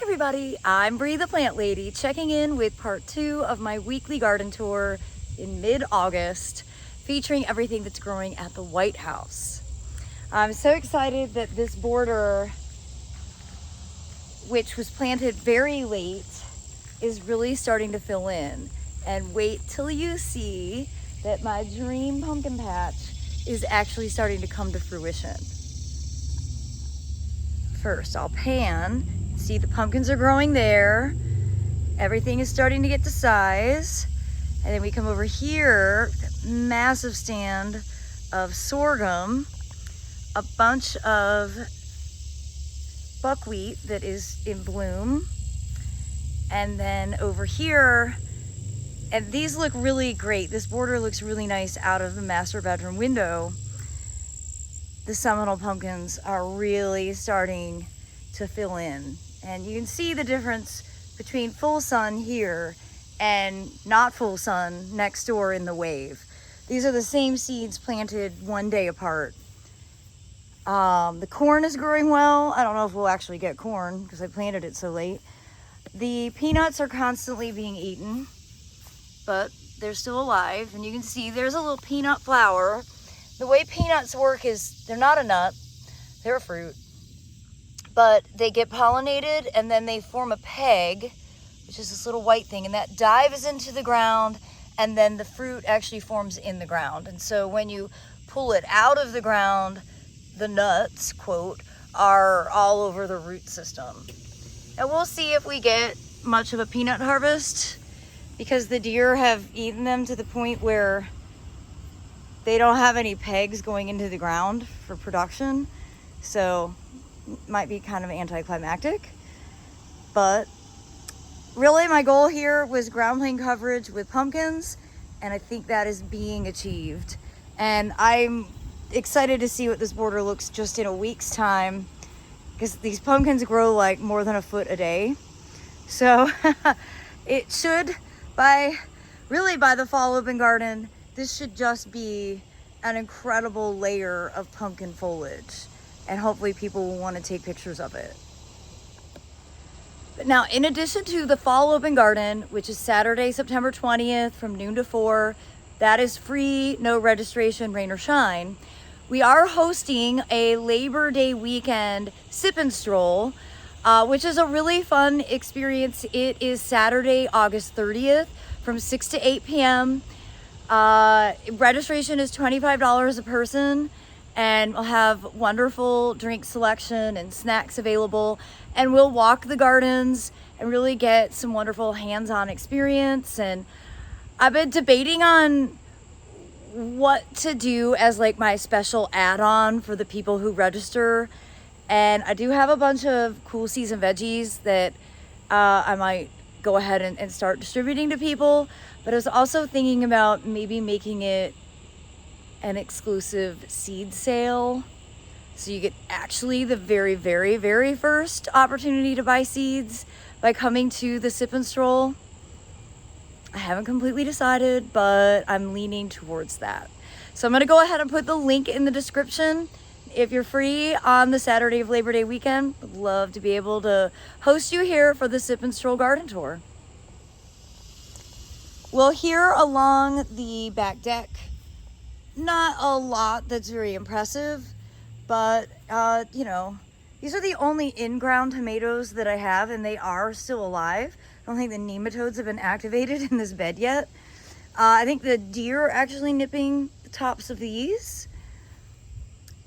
everybody, I'm Bree the Plant Lady, checking in with part 2 of my weekly garden tour in mid-August, featuring everything that's growing at the White House. I'm so excited that this border, which was planted very late, is really starting to fill in. And wait till you see that my dream pumpkin patch is actually starting to come to fruition. First, I'll pan. See, the pumpkins are growing there. Everything is starting to get to size. And then we come over here, massive stand of sorghum, a bunch of buckwheat that is in bloom. And then over here, and these look really great. This border looks really nice out of the master bedroom window. The Seminole pumpkins are really starting to fill in. And you can see the difference between full sun here and not full sun next door in the wave. These are the same seeds planted one day apart. The corn is growing well. I don't know if we'll actually get corn because I planted it so late. The peanuts are constantly being eaten, but they're still alive. And you can see there's a little peanut flower. The way peanuts work is they're not a nut, they're a fruit. But they get pollinated and then they form a peg, which is this little white thing, and that dives into the ground, and then the fruit actually forms in the ground. And so when you pull it out of the ground, the nuts, quote, are all over the root system. And we'll see if we get much of a peanut harvest, because the deer have eaten them to the point where they don't have any pegs going into the ground for production. So might be kind of anticlimactic, but really my goal here was ground plane coverage with pumpkins, and I think that is being achieved. And I'm excited to see what this border looks just in a week's time, because these pumpkins grow like more than a foot a day. So it should, by the fall open garden, this should just be an incredible layer of pumpkin foliage. And hopefully people will want to take pictures of it. But now, in addition to the fall open garden, which is Saturday, September 20th from noon to 4, that is free, no registration, rain or shine. We are hosting a Labor Day weekend sip and stroll, which is a really fun experience. It is Saturday, August 30th from 6 to 8 p.m. Registration is $25 a person. And we'll have wonderful drink selection and snacks available. And we'll walk the gardens and really get some wonderful hands-on experience. And I've been debating on what to do as like my special add-on for the people who register. And I do have a bunch of cool season veggies that I might go ahead and start distributing to people. But I was also thinking about maybe making it an exclusive seed sale, so you get actually the very, very, very first opportunity to buy seeds by coming to the sip and stroll. I haven't completely decided, but I'm leaning towards that. So I'm going to go ahead and put the link in the description. If you're free on the Saturday of Labor Day weekend, I'd love to be able to host you here for the sip and stroll garden tour. Well, here along the back deck, not a lot that's very impressive, but you know, these are the only in-ground tomatoes that I have, and they are still alive. I don't think the nematodes have been activated in this bed yet. I think the deer are actually nipping the tops of these.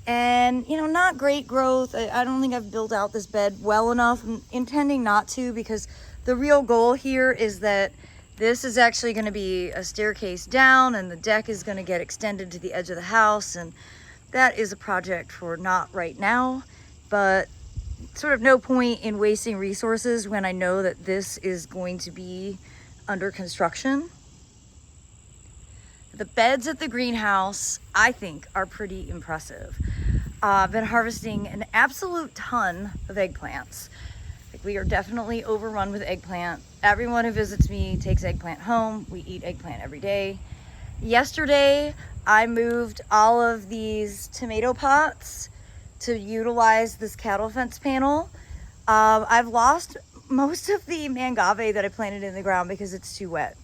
And, you know, not great growth. I don't think I've built out this bed well enough. I'm intending not to, because the real goal here is that this is actually going to be a staircase down, and the deck is going to get extended to the edge of the house, and that is a project for not right now, but sort of no point in wasting resources when I know that this is going to be under construction. The beds at the greenhouse, I think, are pretty impressive. I've been harvesting an absolute ton of eggplants. We are definitely overrun with eggplant. Everyone who visits me takes eggplant home. We eat eggplant every day. Yesterday, I moved all of these tomato pots to utilize this cattle fence panel. I've lost most of the mangave that I planted in the ground because it's too wet,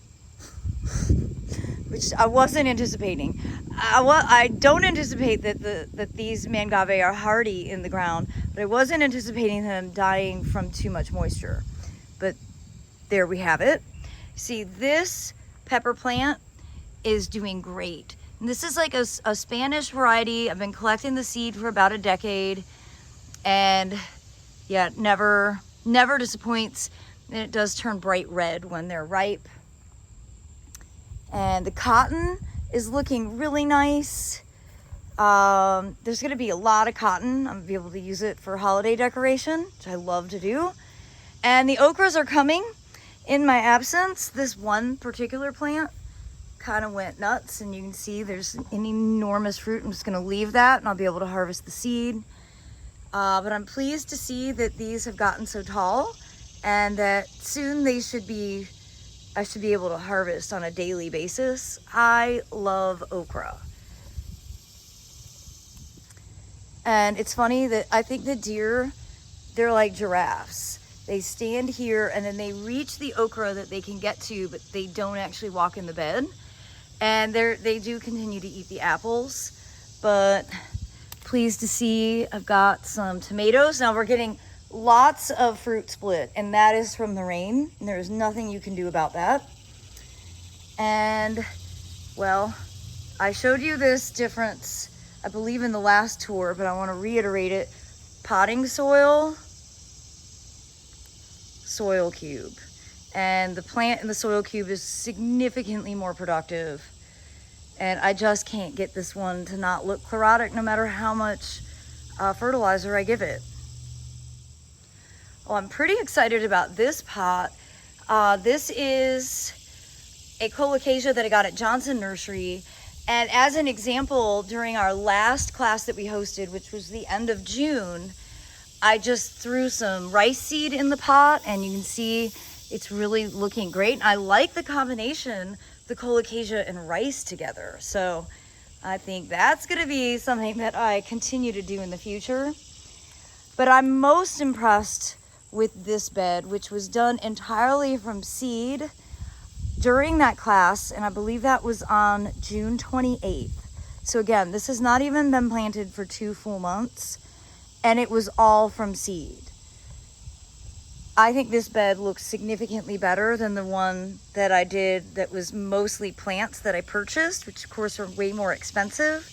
which I wasn't anticipating. I don't anticipate that these mangave are hardy in the ground, but I wasn't anticipating them dying from too much moisture. But there we have it. See, this pepper plant is doing great. And this is like a Spanish variety. I've been collecting the seed for about a decade, and yeah, never disappoints. And it does turn bright red when they're ripe. And the cotton is looking really nice. There's gonna be a lot of cotton. I'm gonna be able to use it for holiday decoration, which I love to do. And the okras are coming in my absence. This one particular plant kind of went nuts, and you can see there's an enormous fruit. I'm just gonna leave that and I'll be able to harvest the seed. But I'm pleased to see that these have gotten so tall, and that soon I should be able to harvest on a daily basis. I love okra. And it's funny that I think the deer, they're like giraffes. They stand here and then they reach the okra that they can get to, but they don't actually walk in the bed. And they do continue to eat the apples, but pleased to see I've got some tomatoes. Now we're getting lots of fruit split, and that is from the rain, and there's nothing you can do about that. And well, I showed you this difference, I believe, in the last tour, but I want to reiterate it. Potting soil cube, and the plant in the soil cube is significantly more productive. And I just can't get this one to not look chlorotic no matter how much fertilizer I give it. Well, I'm pretty excited about this pot. This is a colocasia that I got at Johnson Nursery. And as an example, during our last class that we hosted, which was the end of June, I just threw some rice seed in the pot, and you can see it's really looking great. I like the combination, the colocasia and rice together. So I think that's gonna be something that I continue to do in the future. But I'm most impressed with this bed, which was done entirely from seed during that class, and I believe that was on June 28th. So again, this has not even been planted for 2 full months, and it was all from seed. I think this bed looks significantly better than the one that I did that was mostly plants that I purchased, which of course are way more expensive.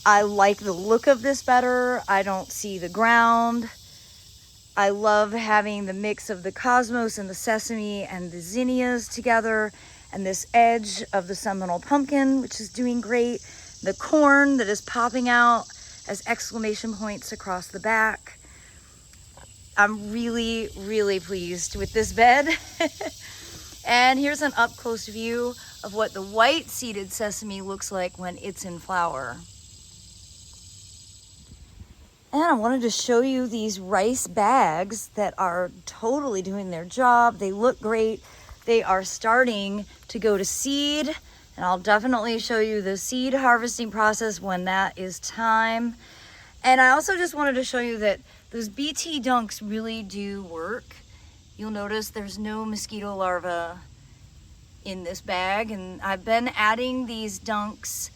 I like the look of this better. I don't see the ground. I love having the mix of the cosmos and the sesame and the zinnias together, and this edge of the Seminole pumpkin, which is doing great. The corn that is popping out as exclamation points across the back. I'm really, really pleased with this bed. And here's an up close view of what the white seeded sesame looks like when it's in flower. And I wanted to show you these rice bags that are totally doing their job. They look great. They are starting to go to seed, and I'll definitely show you the seed harvesting process when that is time. And I also just wanted to show you that those BT dunks really do work. You'll notice there's no mosquito larvae in this bag, and I've been adding these dunks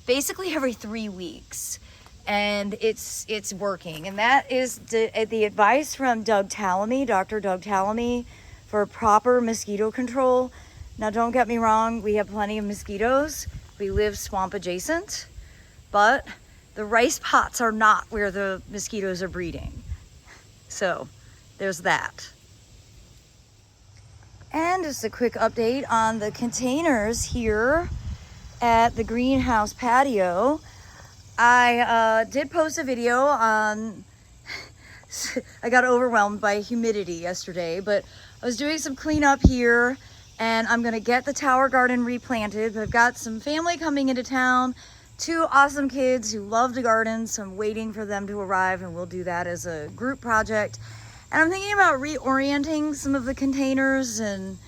basically every 3 weeks. And it's working. And that is the advice from Doug Tallamy, Dr. Doug Tallamy, for proper mosquito control. Now, don't get me wrong, we have plenty of mosquitoes. We live swamp adjacent, but the rice pots are not where the mosquitoes are breeding. So there's that. And just a quick update on the containers here at the greenhouse patio. I did post a video on, I got overwhelmed by humidity yesterday, but I was doing some cleanup here, and I'm gonna get the tower garden replanted. But I've got some family coming into town, 2 awesome kids who love to garden, so I'm waiting for them to arrive, and we'll do that as a group project. And I'm thinking about reorienting some of the containers, and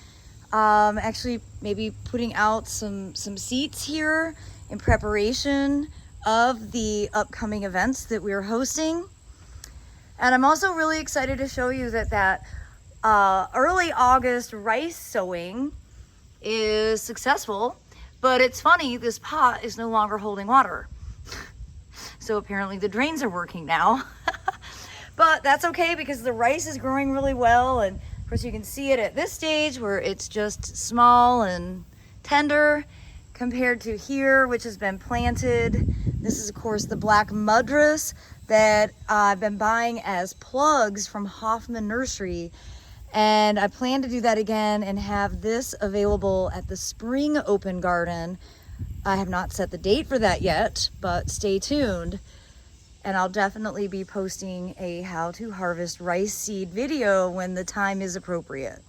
actually maybe putting out some seats here in preparation of the upcoming events that we're hosting. And I'm also really excited to show you that early August rice sowing is successful, but it's funny, this pot is no longer holding water. So apparently the drains are working now. But that's okay because the rice is growing really well, and of course you can see it at this stage where it's just small and tender compared to here, which has been planted. This is of course the black Mudras that I've been buying as plugs from Hoffman Nursery, and I plan to do that again and have this available at the spring open garden. I have not set the date for that yet, but stay tuned. And I'll definitely be posting a how to harvest rice seed video when the time is appropriate.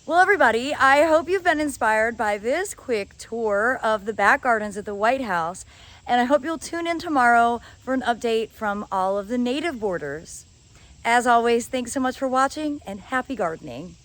Well, everybody, I hope you've been inspired by this quick tour of the back gardens at the White House. And I hope you'll tune in tomorrow for an update from all of the native borders. As always, thanks so much for watching and happy gardening.